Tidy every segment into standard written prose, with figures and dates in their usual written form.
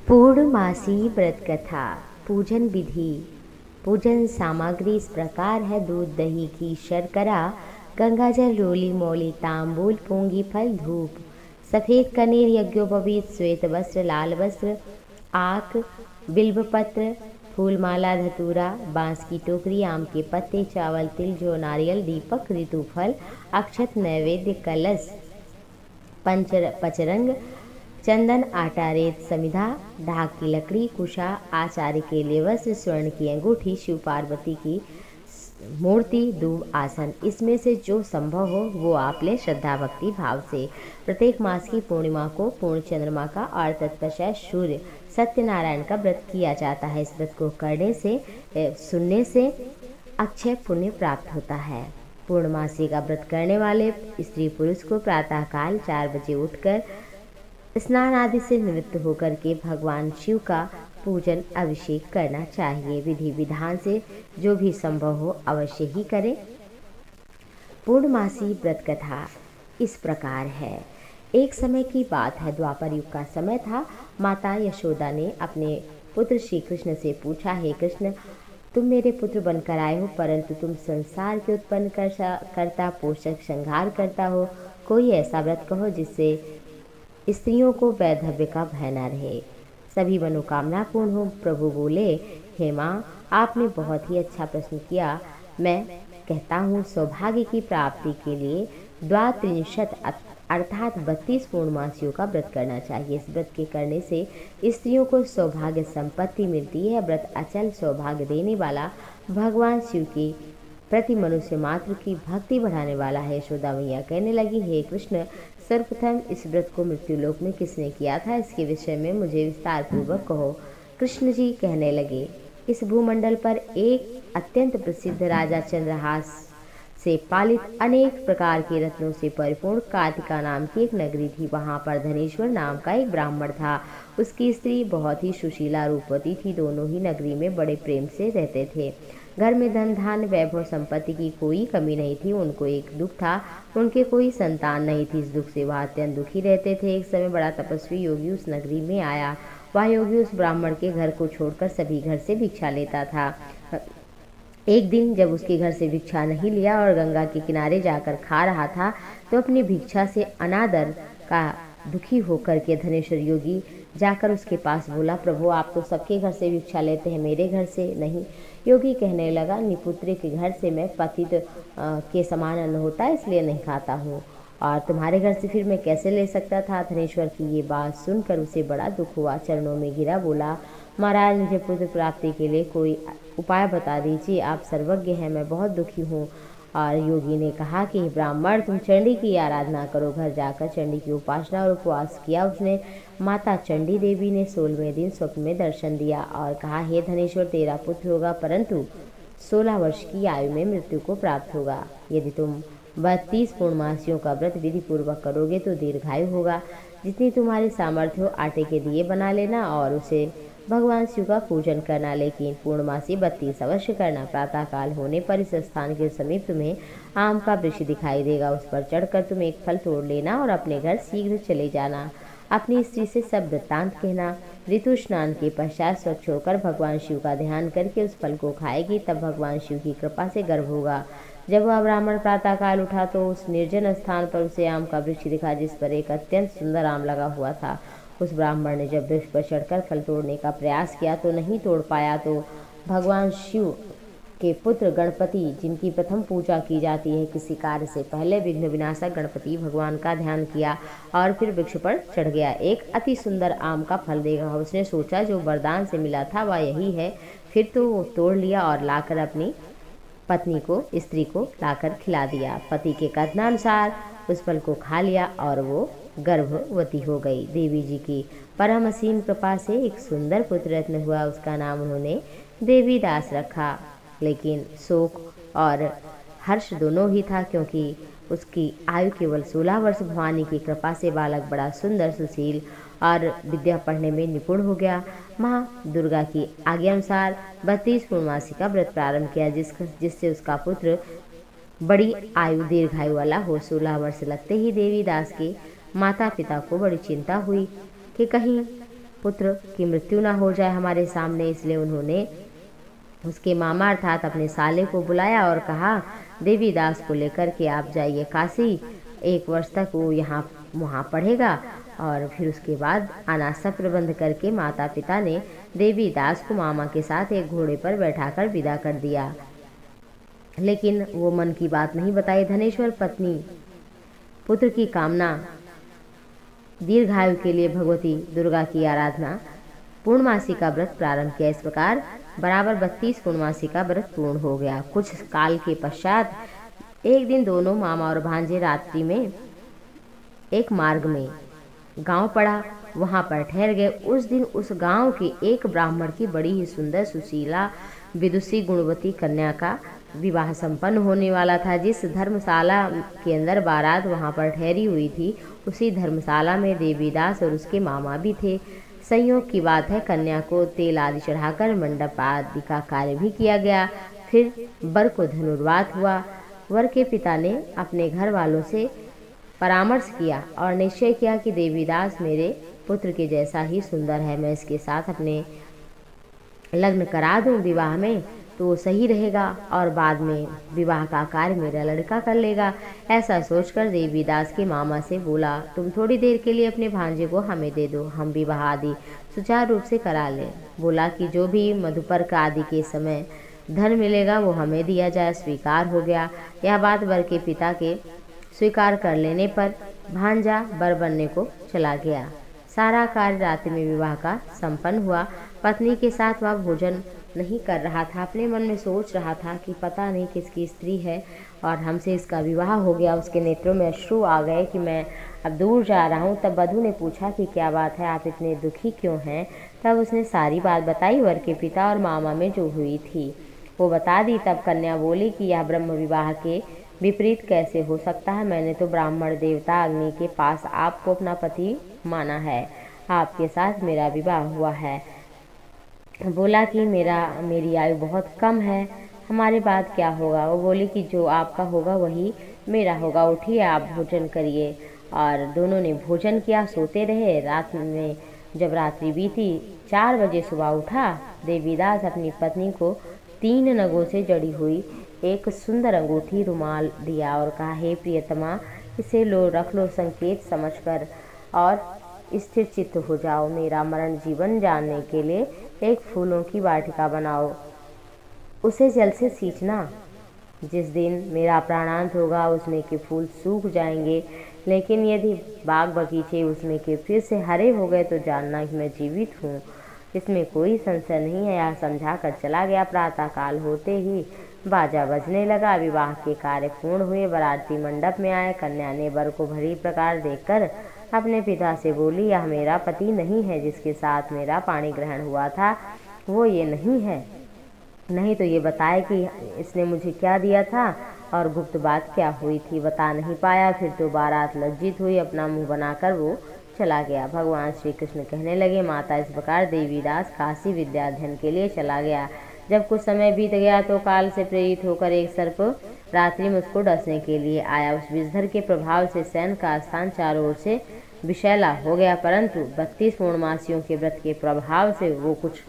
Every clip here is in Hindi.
पूर्णमासी व्रत कथा। पूजन विधि। पूजन सामग्री इस प्रकार है: दूध, दही, घी, शर्करा, गंगाजल, रोली, मौली, तांबूल, पूंगी फल, धूप, सफेद कनेर, यज्ञोपवीत, श्वेत वस्त्र, लाल वस्त्र, आक, बिल्वपत्र, फूलमाला, धतूरा, बांस की टोकरी, आम के पत्ते, चावल, तिल, जौ, नारियल, दीपक, ऋतुफल, अक्षत, नैवेद्य, कलश, पचरंग, चंदन, आटा, रेत, समिधा, ढाक की लकड़ी, कुशा, आचार्य के लिए वस्त्र, स्वर्ण की अंगूठी, शिव पार्वती की मूर्ति, दूब, आसन। इसमें से जो संभव हो वो आप ले श्रद्धा भक्ति भाव से। प्रत्येक मास की पूर्णिमा को पूर्ण चंद्रमा का और तत्पश्चात सूर्य सत्यनारायण का व्रत किया जाता है। इस व्रत को करने से सुनने से अक्षय पुण्य प्राप्त होता है। पूर्णमासी का व्रत करने वाले स्त्री पुरुष को प्रातःकाल 4 बजे उठकर स्नान आदि से निवृत्त होकर के भगवान शिव का पूजन अभिषेक करना चाहिए। विधि विधान से जो भी संभव हो अवश्य ही करें। पूर्णमासी व्रत कथा इस प्रकार है। एक समय की बात है, द्वापर युग का समय था। माता यशोदा ने अपने पुत्र श्री कृष्ण से पूछा, हे कृष्ण, तुम मेरे पुत्र बनकर आए हो, परंतु तुम संसार के उत्पन्न करता, पोषक, संहार करता हो। कोई ऐसा व्रत कहो जिससे स्त्रियों को वैधव्य का भय न रहे, सभी मनोकामना पूर्ण हो। प्रभु बोले, हे माँ, आपने बहुत ही अच्छा प्रश्न किया। मैं कहता हूँ, सौभाग्य की प्राप्ति के लिए 32 अर्थात 32 पूर्णमासियों का व्रत करना चाहिए। इस व्रत के करने से स्त्रियों को सौभाग्य संपत्ति मिलती है। व्रत अचल सौभाग्य देने वाला, भगवान शिव की प्रति मनुष्य मात्र की भक्ति बढ़ाने वाला है। यशोदा मैया कहने लगी, हे कृष्ण, सर्वप्रथम इस व्रत को मृत्युलोक में किसने किया था, इसके विषय में मुझे विस्तार पूर्वक कहो। कृष्ण जी कहने लगे, इस भूमंडल पर एक अत्यंत प्रसिद्ध राजा चंद्रहास से पालित अनेक प्रकार के रत्नों से परिपूर्ण कार्तिका नाम की एक नगरी थी। वहां पर धनेश्वर नाम का एक ब्राह्मण था। उसकी स्त्री बहुत ही सुशीला रूपवती थी। दोनों ही नगरी में बड़े प्रेम से रहते थे। घर में धन धान्य वैभव संपत्ति की कोई कमी नहीं थी। उनको एक दुख था, उनके कोई संतान नहीं थी। इस दुख से वह अत्यंत दुखी रहते थे। एक समय बड़ा तपस्वी योगी उस नगरी में आया। वह योगी उस ब्राह्मण के घर को छोड़कर सभी घर से भिक्षा लेता था। एक दिन जब उसके घर से भिक्षा नहीं लिया और गंगा के किनारे जाकर खा रहा था, तो अपनी भिक्षा से अनादर का दुखी होकर के धनेश्वर योगी जाकर उसके पास बोला, प्रभु, आप तो सबके घर से भिक्षा लेते हैं, मेरे घर से नहीं। योगी कहने लगा, निपुत्र के घर से मैं पतित के समान अन्न होता है, इसलिए नहीं खाता हूँ, और तुम्हारे घर से फिर मैं कैसे ले सकता था। धनेश्वर की ये बात सुनकर उसे बड़ा दुख हुआ। चरणों में गिरा, बोला, महाराज, मुझे पुत्र प्राप्ति के लिए कोई उपाय बता दीजिए। आप सर्वज्ञ हैं, मैं बहुत दुखी हूँ। और योगी ने कहा कि ब्राह्मण, तुम चंडी की आराधना करो। घर जाकर चंडी की उपासना और उपवास किया। उसने माता चंडी देवी ने 16वें दिन स्वप्न में दर्शन दिया और कहा, हे धनेश्वर, तेरा पुत्र होगा, परंतु 16 वर्ष की आयु में मृत्यु को प्राप्त होगा। यदि तुम 32 पूर्णमासियों का व्रत विधि पूर्वक करोगे तो दीर्घायु होगा। जितनी तुम्हारी सामर्थ्य हो आटे के दिए बना लेना और उसे भगवान शिव का पूजन करना, लेकिन पूर्णमासी 32 अवश्य करना। प्रातःकाल होने पर इस स्थान के समीप तुम्हें आम का वृक्ष दिखाई देगा। उस पर चढ़कर तुम एक फल तोड़ लेना और अपने घर शीघ्र चले जाना। अपनी स्त्री से सब वृत्तांत कहना। ऋतु स्नान के पश्चात स्वच्छ होकर भगवान शिव का ध्यान करके उस फल को खाएगी, तब भगवान शिव की कृपा से गर्भ होगा। जब वह ब्राह्मण प्रातःकाल उठा तो उस निर्जन स्थान पर उसे आम का वृक्ष दिखा, जिस पर एक अत्यंत सुंदर आम लगा हुआ था। उस ब्राह्मण ने जब वृक्ष पर चढ़कर फल तोड़ने का प्रयास किया तो नहीं तोड़ पाया। तो भगवान शिव के पुत्र गणपति, जिनकी प्रथम पूजा की जाती है, किसी कार्य से पहले विघ्न विनाशक गणपति भगवान का ध्यान किया और फिर वृक्ष पर चढ़ गया। एक अति सुंदर आम का फल देखा। उसने सोचा, जो वरदान से मिला था वह यही है। फिर तो वो तोड़ लिया और लाकर अपनी पत्नी को, स्त्री को लाकर खिला दिया। पति के कथनानुसार उस फल को खा लिया और वो गर्भवती हो गई। देवी जी की परम असीम कृपा से एक सुंदर पुत्र रत्न हुआ। उसका नाम उन्होंने देवी दास रखा। लेकिन शोक और हर्ष दोनों ही था, क्योंकि उसकी आयु केवल 16 वर्ष। भवानी की कृपा से बालक बड़ा सुंदर, सुशील और विद्या पढ़ने में निपुण हो गया। माँ दुर्गा की आज्ञा अनुसार 32 पूर्णमासी का व्रत प्रारंभ किया, जिससे उसका पुत्र बड़ी आयु दीर्घायु वाला हो। 16 वर्ष लगते ही देवी दास के माता पिता को बड़ी चिंता हुई कि कहीं पुत्र की मृत्यु ना हो जाए हमारे सामने, इसलिए उन्होंने उसके मामा अर्थात अपने साले को बुलाया और कहा, देवीदास को लेकर के आप जाइए काशी, 1 वर्ष तक वो वहाँ पढ़ेगा और फिर उसके बाद अनाज का प्रबंध करके माता पिता ने देवीदास को मामा के साथ एक घोड़े पर बैठाकर विदा कर दिया। लेकिन वो मन की बात नहीं बताई। धनेश्वर पत्नी पुत्र की कामना, दीर्घायु के लिए भगवती दुर्गा की आराधना, पूर्णमासी का व्रत प्रारंभ किया। इस प्रकार बराबर 32 पूर्णमासी का व्रत पूर्ण हो गया। कुछ काल के पश्चात एक दिन दोनों मामा और भांजे रात्रि में एक मार्ग में गांव पड़ा, वहां पर ठहर गए। उस दिन उस गांव के एक ब्राह्मण की बड़ी ही सुंदर सुशीला विदुषी गुणवती कन्या का विवाह संपन्न होने वाला था। जिस धर्मशाला के अंदर बारात वहां पर ठहरी हुई थी, उसी धर्मशाला में देवीदास और उसके मामा भी थे। संयोग की बात है, कन्या को तेल आदि चढ़ाकर मंडप आदि का कार्य भी किया गया। फिर वर को धनुर्वात हुआ। वर के पिता ने अपने घर वालों से परामर्श किया और निश्चय किया कि देवीदास मेरे पुत्र के जैसा ही सुंदर है, मैं इसके साथ अपने लग्न करा दूं विवाह में तो वो सही रहेगा और बाद में विवाह का कार्य मेरा लड़का कर लेगा। ऐसा सोचकर देवीदास के मामा से बोला, तुम थोड़ी देर के लिए अपने भांजे को हमें दे दो, हम विवाह आदि सुचारू रूप से करा लें। बोला कि जो भी मधुपर्क आदि के समय धन मिलेगा वो हमें दिया जाए। स्वीकार हो गया। यह बात वर के पिता के स्वीकार कर लेने पर भांजा वर बनने को चला गया। सारा कार्य रात्रि में विवाह का संपन्न हुआ। पत्नी के साथ वह भोजन नहीं कर रहा था। अपने मन में सोच रहा था कि पता नहीं किसकी स्त्री है और हमसे इसका विवाह हो गया। उसके नेत्रों में अश्रु आ गए कि मैं अब दूर जा रहा हूँ। तब वधू ने पूछा कि क्या बात है, आप इतने दुखी क्यों हैं। तब उसने सारी बात बताई, वर के पिता और मामा में जो हुई थी वो बता दी। तब कन्या बोली कि यह ब्रह्म विवाह के विपरीत कैसे हो सकता है। मैंने तो ब्राह्मण देवता अग्नि के पास आपको अपना पति माना है, आपके साथ मेरा विवाह हुआ है। बोला कि मेरी आयु बहुत कम है, हमारे बाद क्या होगा। वो बोली कि जो आपका होगा वही मेरा होगा, उठिए आप भोजन करिए। और दोनों ने भोजन किया, सोते रहे। रात में जब रात्रि बीती, 4 बजे सुबह उठा। देवीदास अपनी पत्नी को 3 नगों से जड़ी हुई एक सुंदर अंगूठी रुमाल दिया और कहा, हे प्रियतमा, इसे लो, रख लो संकेत समझकर और स्थिर चित्त हो जाओ। मेरा मरण जीवन जानने के लिए एक फूलों की वाटिका बनाओ, उसे जल से सींचना। जिस दिन मेरा प्राणांत होगा उसमें के फूल सूख जाएंगे, लेकिन यदि बाग बगीचे उसमें के फिर से हरे हो गए तो जानना कि मैं जीवित हूँ, इसमें कोई संशय नहीं है। यह समझा कर चला गया। प्रातः काल होते ही बाजा बजने लगा। विवाह के कार्य पूर्ण हुए। बराती मंडप में आए। कन्या ने वर को भली प्रकार देखकर अपने पिता से बोली, यह मेरा पति नहीं है, जिसके साथ मेरा पाणी ग्रहण हुआ था वो ये नहीं है। नहीं तो ये बताए कि इसने मुझे क्या दिया था और गुप्त बात क्या हुई थी। बता नहीं पाया। फिर तो बारात लज्जित हुई, अपना मुंह बनाकर वो चला गया। भगवान श्री कृष्ण कहने लगे, माता, इस प्रकार देवीदास काशी विद्याध्ययन के लिए चला गया। जब कुछ समय बीत गया तो काल से प्रेरित होकर एक सर्प रात्रि में उसको डसने के लिए आया। उस विषधर के प्रभाव से सैन का स्थान चारों ओर से विषैला हो गया, परंतु 32 पूर्णमासियों के व्रत के प्रभाव से वो कुछ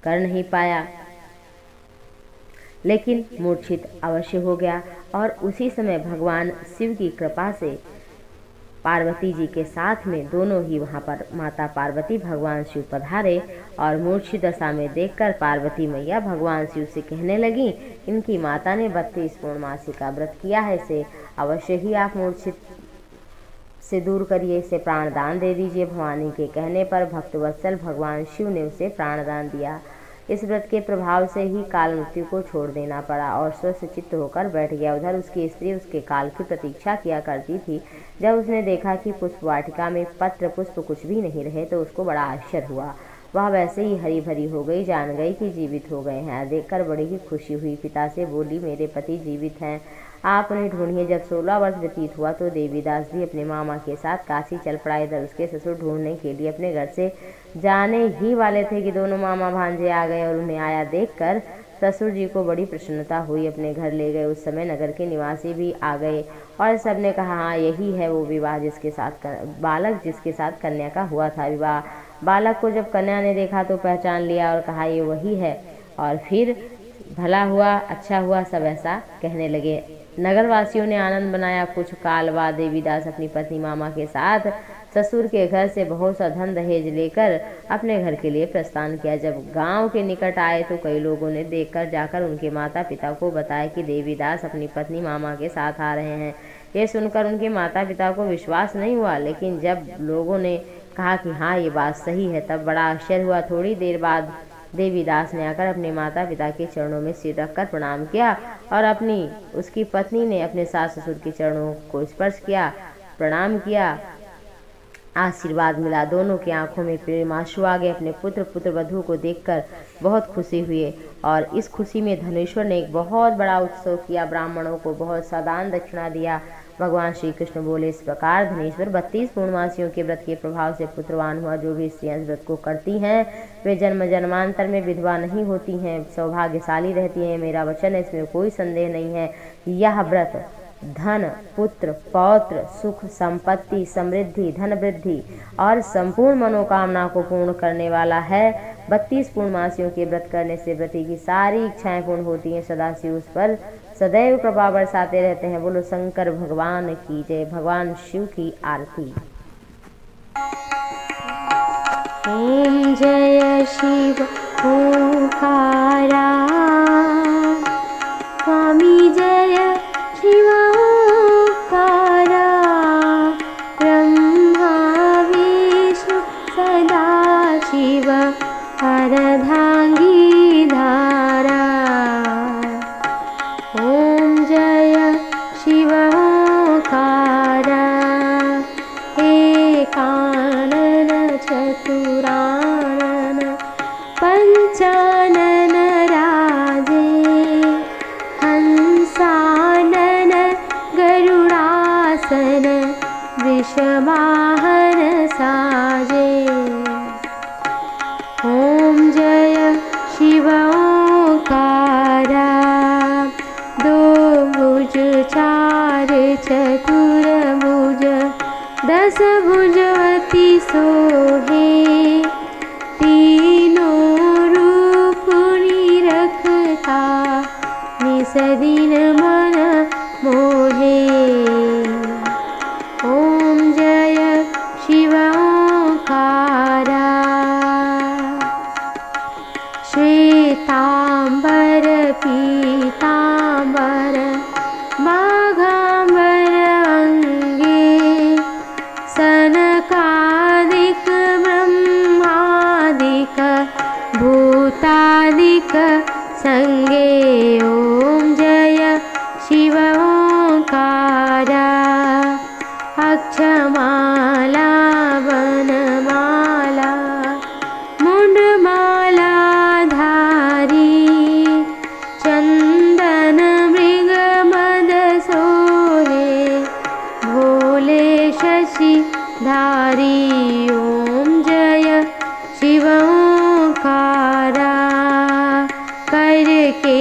कर नहीं पाया, लेकिन मूर्छित अवश्य हो गया। और उसी समय भगवान शिव की कृपा से पार्वती जी के साथ में दोनों ही वहाँ पर माता पार्वती भगवान शिव पधारे और मूर्छित दशा में देखकर पार्वती मैया भगवान शिव से कहने लगी, इनकी माता ने 32 पूर्णमासी का व्रत किया है, इसे अवश्य ही आप मूर्छित से दूर करिए, इसे प्राणदान दे दीजिए। भवानी के कहने पर भक्तवत्सल भगवान शिव ने उसे प्राणदान दिया। इस व्रत के प्रभाव से ही काल मृत्यु को छोड़ देना पड़ा और स्वस्थ चित्त होकर बैठ गया। उधर उसकी स्त्री उसके काल की प्रतीक्षा किया करती थी। जब उसने देखा कि पुष्प वाटिका में पत्र पुष्प कुछ भी नहीं रहे तो उसको बड़ा आश्चर्य हुआ। वह वैसे ही हरी भरी हो गई, जान गई कि जीवित हो गए हैं। देखकर बड़ी ही खुशी हुई। पिता से बोली, मेरे पति जीवित हैं, आप उन्हें ढूंढिए। जब 16 वर्ष व्यतीत हुआ तो देवीदास भी अपने मामा के साथ काशी चल पड़ा। इधर उसके ससुर ढूंढने के लिए अपने घर से जाने ही वाले थे कि दोनों मामा भांजे आ गए और उन्हें आया देखकर ससुर जी को बड़ी प्रसन्नता हुई, अपने घर ले गए। उस समय नगर के निवासी भी आ गए और सबने कहा, हाँ यही है वो विवाह जिसके साथ बालक जिसके साथ कन्या का हुआ था। विवाह बालक को जब कन्या ने देखा तो पहचान लिया और कहा ये वही है, और फिर भला हुआ अच्छा हुआ सब ऐसा कहने लगे। नगरवासियों ने आनंद बनाया। कुछ काल बाद देवीदास अपनी पत्नी मामा के साथ ससुर के घर से बहुत सा धन दहेज लेकर अपने घर के लिए प्रस्थान किया। जब गांव के निकट आए तो कई लोगों ने देखकर जाकर उनके माता पिता को बताया कि देवीदास अपनी पत्नी मामा के साथ आ रहे हैं। ये सुनकर उनके माता पिता को विश्वास नहीं हुआ, लेकिन जब लोगों ने कहा कि हाँ ये बात सही है तब बड़ा आश्चर्य हुआ। थोड़ी देर बाद देवीदास ने आकर अपने माता पिता के चरणों में सिर रखकर प्रणाम किया और उसकी पत्नी ने अपने सास ससुर के चरणों को स्पर्श किया, प्रणाम किया, आशीर्वाद मिला। दोनों की आंखों में प्रेम आंसू आ गए। अपने पुत्र वधू को देखकर बहुत खुशी हुए और इस खुशी में धनेश्वर ने एक बहुत बड़ा उत्सव किया। ब्राह्मणों को बहुत सा दान दक्षिणा दिया। भगवान श्री कृष्ण बोले, इस प्रकार धनेश्वर 32 पूर्णमासियों के व्रत के प्रभाव से पुत्रवान हुआ। जो भी स्त्रियां इस व्रत को करती हैं वे जन्म जन्मांतर में विधवा नहीं होती हैं, सौभाग्यशाली रहती हैं। मेरा वचन है, इसमें कोई संदेह नहीं है। यह व्रत धन, पुत्र, पौत्र, सुख, संपत्ति, समृद्धि, धन वृद्धि और संपूर्ण मनोकामना को पूर्ण करने वाला है। 32 पूर्णमासियों के व्रत करने से व्रती की सारी इच्छाएं पूर्ण होती हैं। सदाशिव उस पर सदैव कृपा बरसाते रहते हैं। बोलो शंकर भगवान की जय। भगवान शिव की आरती। ओम जय शिव ओंकारा, स्वामी जय शिव ओंकारा, ब्रह्मा विष्णु सदा शिव अर्धांगी धारा। ओम जय शिव ओंकारा, एकानन चतुरानन पंचानन राजे, हंसानन गरुडासन वृषवाहन साजे। ओम जय शिव ओंकारा, दो भुज चार चतुर्भुज, 10 भुजवती सोहे, तीनों रूप निरखता निस दिन मन मोहे। ओम जय शिव ओंकारा, श्वेतांबर पीतांबर माघांबर अंगे, सनकादिक ब्रह्मादिक भूतादिक संगे। ओम जय शिव ओंकारा, अक्षमाला वनमाला मुंडमाला धारी, चंदन मृग मद सोहे, भोले शशि धारी। ओम जय शिव ओंकारा, करके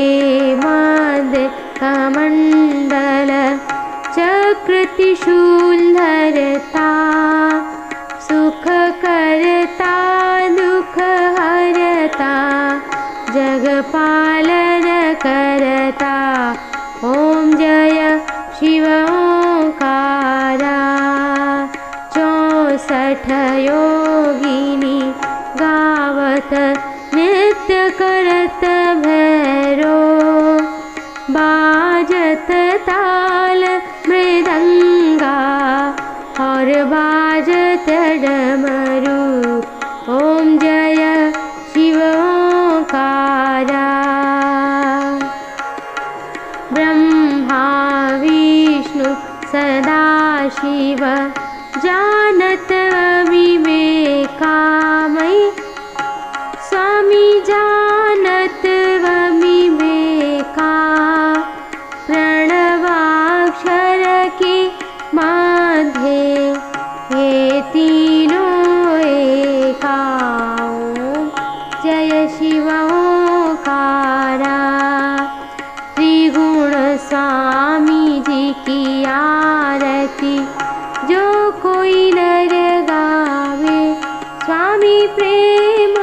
स्वामी प्रेम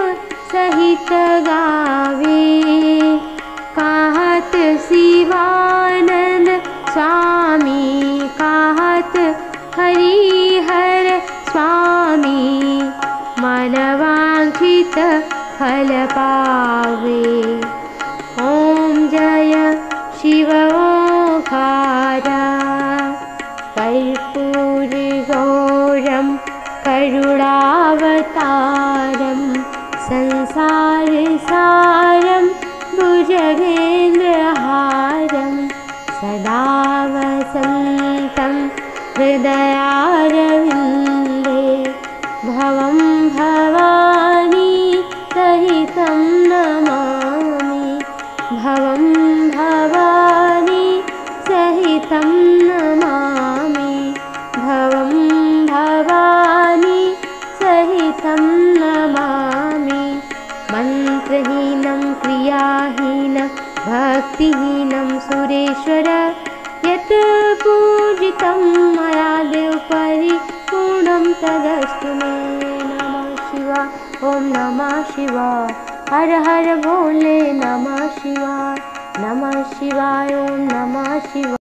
सहित गावे। कहत शिवानंद स्वामी कहत हरिहर स्वामी मनवांछित फल पावे। ओम जय शिव ओंकारा कर्पूरगौरं करुणावतारं संसारसारं भुजगेन्द्रहारं सदा वसन्तं हृदयारविन्दे। भवं भवानी सहितं नमामि। भवं भवानी सहितं नमामि। भवं भवानी सहितं नमामि। मन्त्रहीनं क्रियाहीनं भक्तिहीनं सुरेश्वर यत् पूजितं मया देव परिपूर्णं तदस्तु मे। नमः शिवाय ॐ नमः शिवाय हर हर भोले नमः शिवाय। नमः शिवाय ॐ नमः शिवाय।